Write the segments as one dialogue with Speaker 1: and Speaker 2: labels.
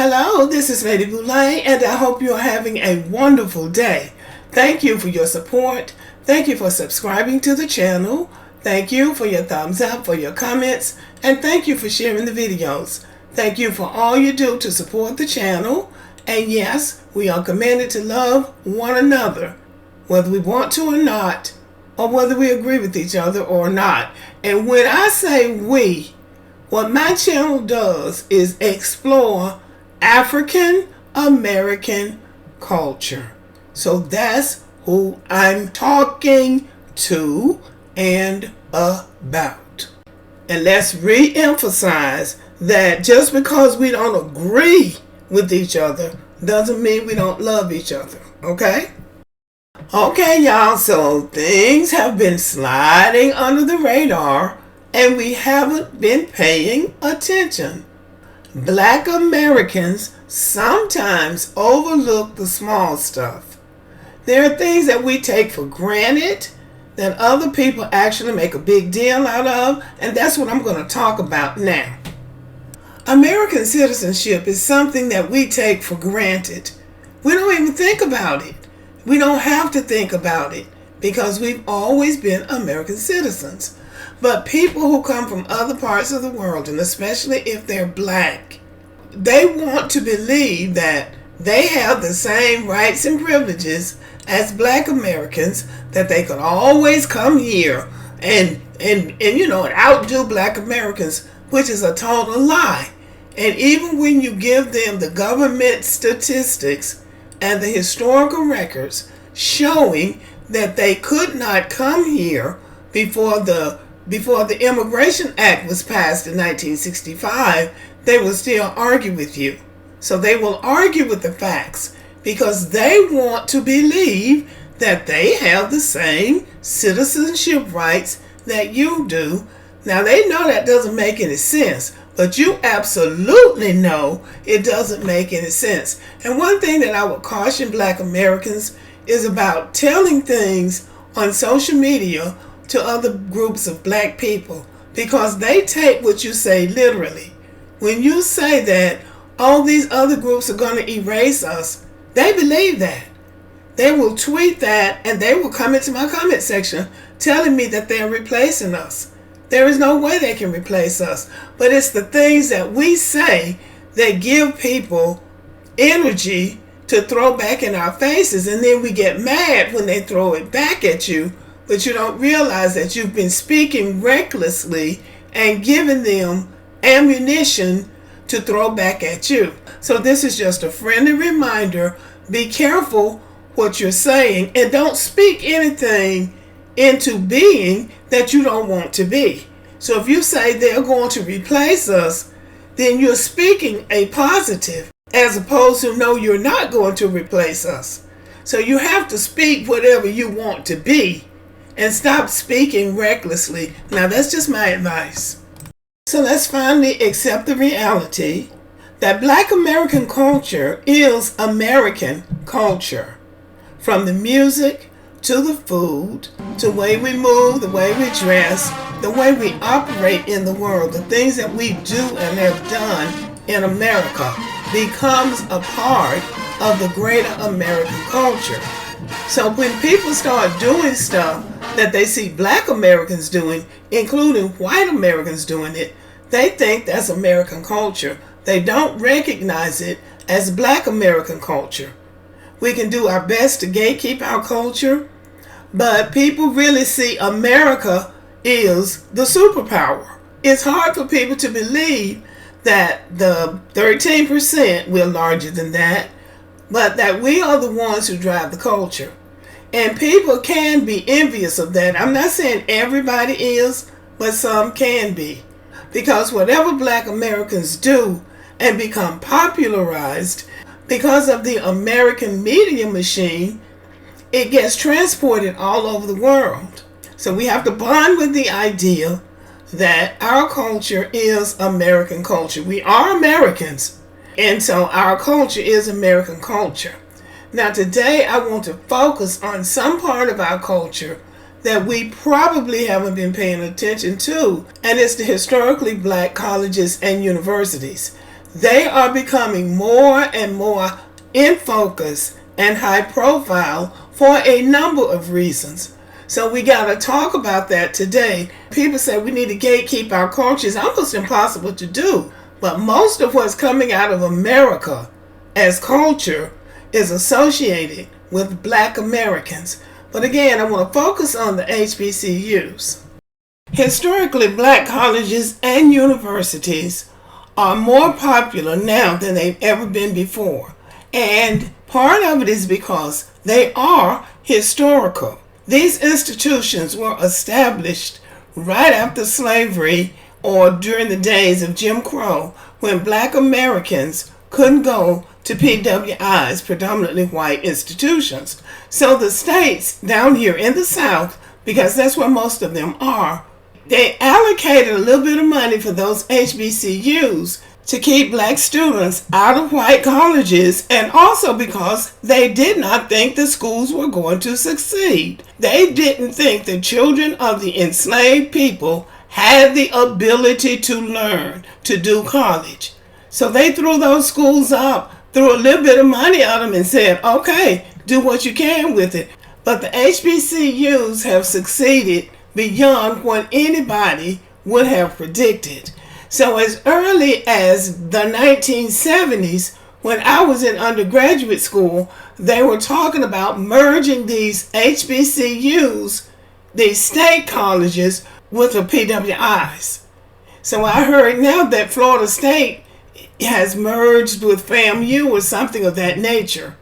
Speaker 1: Hello, this is Lady Boulay, and I hope you are having a wonderful day. Thank you for your support. Thank you for subscribing to the channel. Thank you for your thumbs up, for your comments, and thank you for sharing the videos. Thank you for all you do to support the channel. And yes, we are commanded to love one another, whether we want to or not, or whether we agree with each other or not. And when I say we, what my channel does is explore African American culture. So that's who I'm talking to and about. And let's re-emphasize that just because we don't agree with each other doesn't mean we don't love each other, okay? Okay, y'all, so things have been sliding under the radar and we haven't been paying attention. Black Americans sometimes overlook the small stuff. There are things that we take for granted that other people actually make a big deal out of, and that's what I'm going to talk about now. American citizenship is something that we take for granted. We don't even think about it. We don't have to think about it because we've always been American citizens. But people who come from other parts of the world, and especially if they're black, they want to believe that they have the same rights and privileges as black Americans, that they could always come here and outdo black Americans, which is a total lie. And even when you give them the government statistics and the historical records showing that they could not come here before the Immigration Act was passed in 1965, they will still argue with you. So they will argue with the facts because they want to believe that they have the same citizenship rights that you do. Now they know that doesn't make any sense, but you absolutely know it doesn't make any sense. And one thing that I would caution black Americans is about telling things on social media to other groups of black people, because they take what you say literally. When you say that all these other groups are going to erase us, they believe that. They will tweet that and they will come into my comment section telling me that they're replacing us. There is no way they can replace us. But it's the things that we say that give people energy to throw back in our faces, and then we get mad when they throw it back at you. But you don't realize that you've been speaking recklessly and giving them ammunition to throw back at you. So this is just a friendly reminder. Be careful what you're saying and don't speak anything into being that you don't want to be. So if you say they're going to replace us, then you're speaking a positive as opposed to no, you're not going to replace us. So you have to speak whatever you want to be and stop speaking recklessly. Now that's just my advice. So let's finally accept the reality that black American culture is American culture. From the music to the food, to the way we move, the way we dress, the way we operate in the world, the things that we do and have done in America becomes a part of the greater American culture. So when people start doing stuff that they see black Americans doing, including white Americans doing it, they think that's American culture. They don't recognize it as black American culture. We can do our best to gatekeep our culture, but people really see America is the superpower. It's hard for people to believe that the 13%, we're larger than that, but that we are the ones who drive the culture. And people can be envious of that. I'm not saying everybody is, but some can be. Because whatever black Americans do and become popularized because of the American media machine, it gets transported all over the world. So we have to bond with the idea that our culture is American culture. We are Americans, and so our culture is American culture. Now today I want to focus on some part of our culture that we probably haven't been paying attention to, and it's the historically black colleges and universities. they are becoming more and more in focus and high profile for a number of reasons. So we got to talk about that today. People say we need to gatekeep our culture. It's almost impossible to do. But most of what's coming out of America as culture is associated with Black Americans. But again, I want to focus on the HBCUs. Historically, Black colleges and universities are more popular now than they've ever been before. And part of it is because they are historical. These institutions were established right after slavery or during the days of Jim Crow, when Black Americans couldn't go to PWIs, predominantly white institutions. So the states down here in the South, because that's where most of them are, they allocated a little bit of money for those HBCUs to keep Black students out of white colleges, and also because they did not think the schools were going to succeed. They didn't think the children of the enslaved people had the ability to learn, to do college. So they threw those schools up, threw a little bit of money at them and said, okay, do what you can with it. But the HBCUs have succeeded beyond what anybody would have predicted. So as early as the 1970s, when I was in undergraduate school, they were talking about merging these HBCUs, these state colleges, with the PWIs. So I heard now that Florida State has merged with FAMU or something of that nature.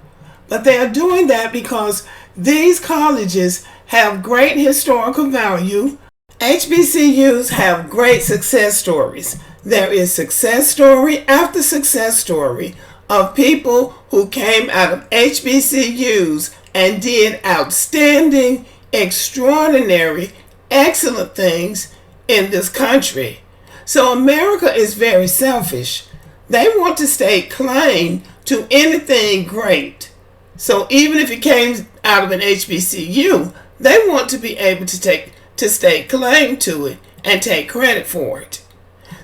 Speaker 1: But they are doing that because these colleges have great historical value. HBCUs have great success stories. There is success story after success story of people who came out of HBCUs and did outstanding, extraordinary, excellent things in this country. So America is very selfish. They want to stake claim to anything great. So even if it came out of an HBCU, they want to be able to stake claim to it and take credit for it.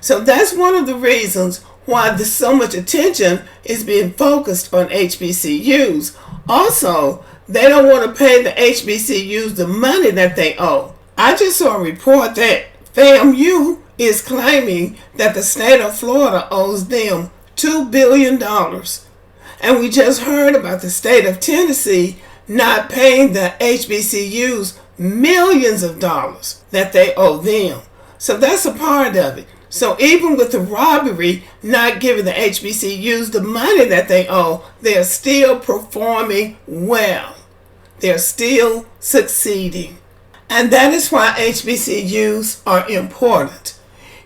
Speaker 1: So that's one of the reasons why there's so much attention is being focused on HBCUs. Also, they don't want to pay the HBCUs the money that they owe. I just saw a report that FAMU is claiming that the state of Florida owes them $2 billion. And we just heard about the state of Tennessee not paying the HBCUs millions of dollars that they owe them. So that's a part of it. So even with the robbery, not giving the HBCUs the money that they owe, they're still performing well. They're still succeeding. And that is why HBCUs are important.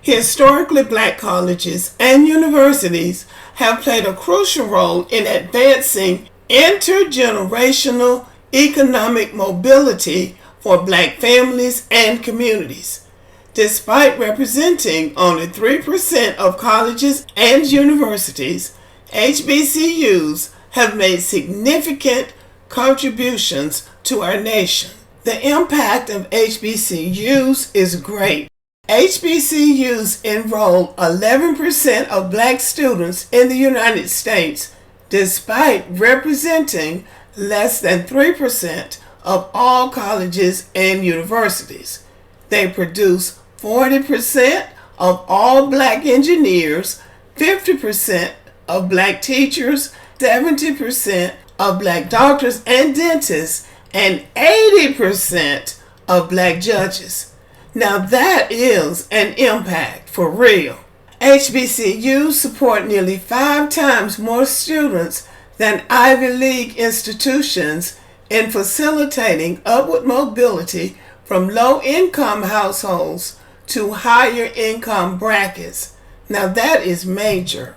Speaker 1: Historically, Black colleges and universities have played a crucial role in advancing intergenerational economic mobility for Black families and communities. Despite representing only 3% of colleges and universities, HBCUs have made significant contributions to our nation. The impact of HBCUs is great. HBCUs enroll 11% of Black students in the United States, despite representing less than 3% of all colleges and universities. They produce 40% of all Black engineers, 50% of Black teachers, 70% of Black doctors and dentists, and 80% of Black judges. Now that is an impact for real. HBCUs support nearly 5 times more students than Ivy League institutions in facilitating upward mobility from low-income households to higher income brackets. Now that is major.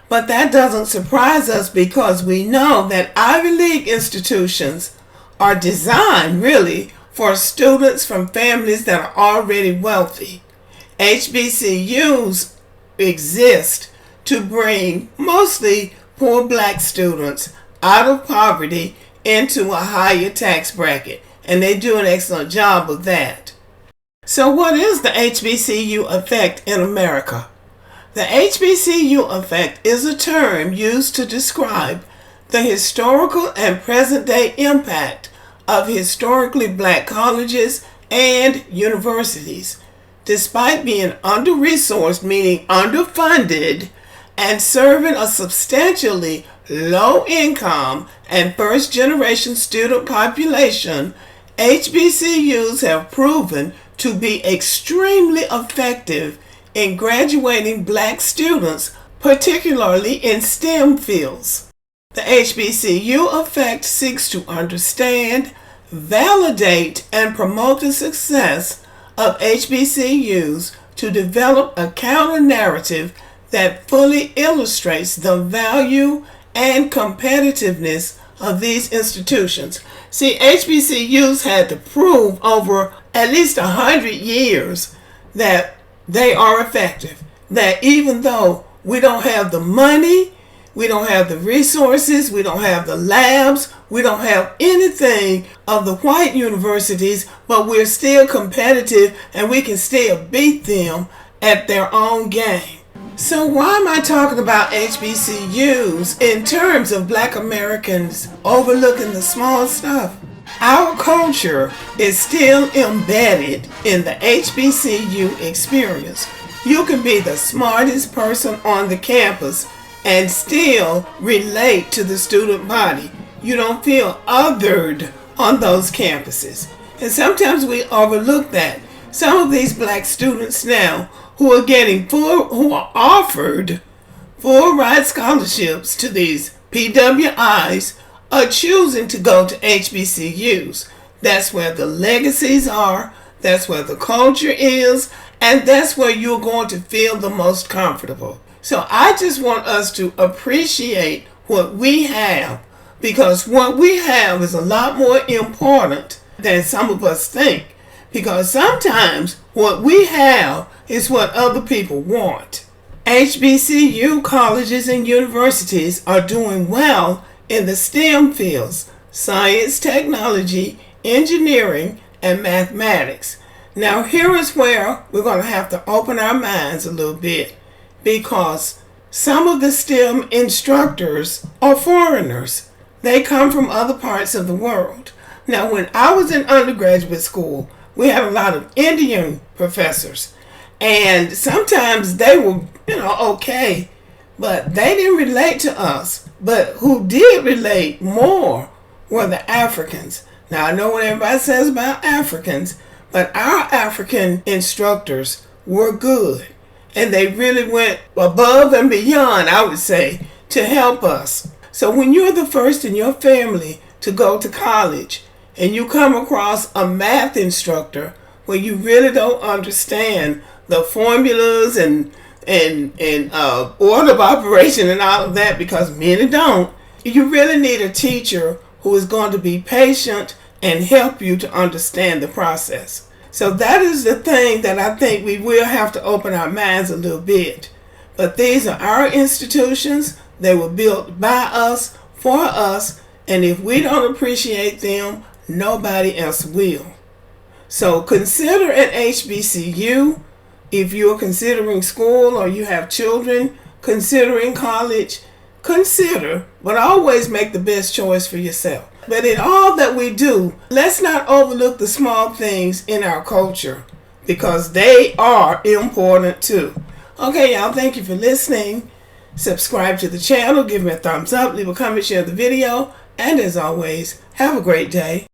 Speaker 1: But that doesn't surprise us because we know that Ivy League institutions are designed really for students from families that are already wealthy. HBCUs exist to bring mostly poor Black students out of poverty into a higher tax bracket, and they do an excellent job of that. So what is the HBCU effect in America? The HBCU effect is a term used to describe the historical and present-day impact of historically black colleges and universities. Despite being under-resourced, meaning underfunded, and serving a substantially low-income and first-generation student population, HBCUs have proven to be extremely effective in graduating black students, particularly in STEM fields. The HBCU effect seeks to understand, validate, and promote the success of HBCUs to develop a counter-narrative that fully illustrates the value and competitiveness of these institutions. See, HBCUs had to prove over at least 100 years that they are effective. That even though we don't have the money, we don't have the resources, we don't have the labs, we don't have anything of the white universities, but we're still competitive and we can still beat them at their own game. So why am I talking about HBCUs in terms of black Americans overlooking the small stuff? Our culture is still embedded in the HBCU experience. You can be the smartest person on the campus and still relate to the student body. You don't feel othered on those campuses. And sometimes we overlook that. Some of these black students now who are offered full ride scholarships to these PWIs are choosing to go to HBCUs. That's where the legacies are, that's where the culture is, and that's where you're going to feel the most comfortable. So I just want us to appreciate what we have, because what we have is a lot more important than some of us think. Because sometimes what we have is what other people want. HBCU colleges and universities are doing well in the STEM fields: science, technology, engineering, and mathematics. Now here is where we're going to have to open our minds a little bit, because some of the STEM instructors are foreigners. They come from other parts of the world. Now when I was in undergraduate school, we had a lot of Indian professors, and sometimes they were, okay, but they didn't relate to us. But who did relate more were the Africans. Now I know what everybody says about Africans, but our African instructors were good, and they really went above and beyond, I would say, to help us. So when you're the first in your family to go to college, and you come across a math instructor where you really don't understand the formulas and order of operation and all of that, because many don't, you really need a teacher who is going to be patient and help you to understand the process. So that is the thing that I think we will have to open our minds a little bit. But these are our institutions. They were built by us, for us, and if we don't appreciate them, nobody else will. So consider an HBCU if you're considering school or you have children considering college. Consider, but always make the best choice for yourself. But in all that we do, let's not overlook the small things in our culture, because they are important too. Okay, y'all, thank you for listening. Subscribe to the channel, give me a thumbs up, leave a comment, share the video, and as always, have a great day.